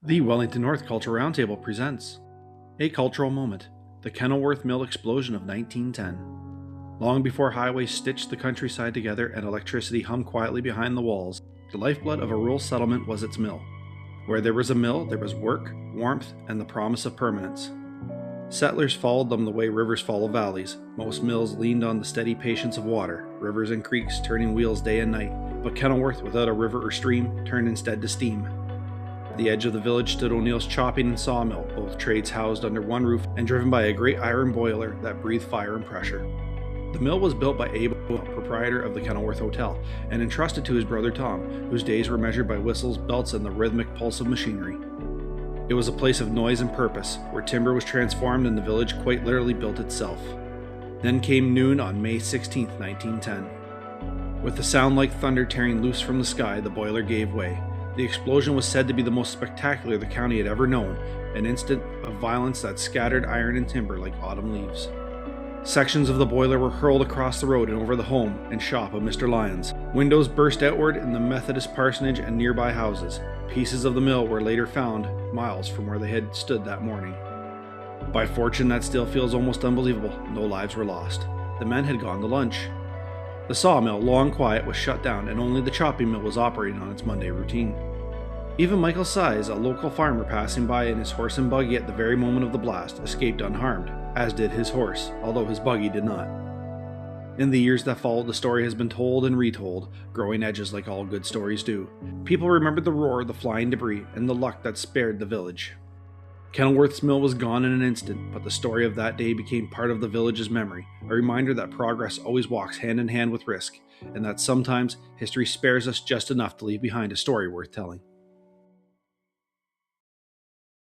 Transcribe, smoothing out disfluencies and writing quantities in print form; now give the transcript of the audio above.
The Wellington North Cultural Roundtable presents A Cultural Moment, the Kenilworth Mill Explosion of 1910. Long before highways stitched the countryside together and electricity hummed quietly behind the walls, the lifeblood of a rural settlement was its mill. Where there was a mill, there was work, warmth, and the promise of permanence. Settlers followed them the way rivers follow valleys. Most mills leaned on the steady patience of water, rivers and creeks turning wheels day and night, but Kenilworth, without a river or stream, turned instead to steam. At the edge of the village stood O'Neill's chopping and sawmill, both trades housed under one roof and driven by a great iron boiler that breathed fire and pressure. The mill was built by Abe, proprietor of the Kenilworth Hotel, and entrusted to his brother Tom, whose days were measured by whistles, belts, and the rhythmic pulse of machinery. It was a place of noise and purpose, where timber was transformed and the village quite literally built itself. Then came noon on May 16, 1910. With a sound like thunder tearing loose from the sky, the boiler gave way. The explosion was said to be the most spectacular the county had ever known, an instant of violence that scattered iron and timber like autumn leaves. Sections of the boiler were hurled across the road and over the home and shop of Mr. Lyons. Windows burst outward in the Methodist parsonage and nearby houses. Pieces of the mill were later found miles from where they had stood that morning. By fortune, that still feels almost unbelievable, no lives were lost. The men had gone to lunch. The sawmill, long quiet, was shut down, and only the chopping mill was operating on its Monday routine. Even Michael Size, a local farmer passing by in his horse and buggy at the very moment of the blast, escaped unharmed, as did his horse, although his buggy did not. In the years that followed, the story has been told and retold, growing edges like all good stories do. People remembered the roar, the flying debris, and the luck that spared the village. Kenilworth's mill was gone in an instant, but the story of that day became part of the village's memory, a reminder that progress always walks hand in hand with risk, and that sometimes history spares us just enough to leave behind a story worth telling.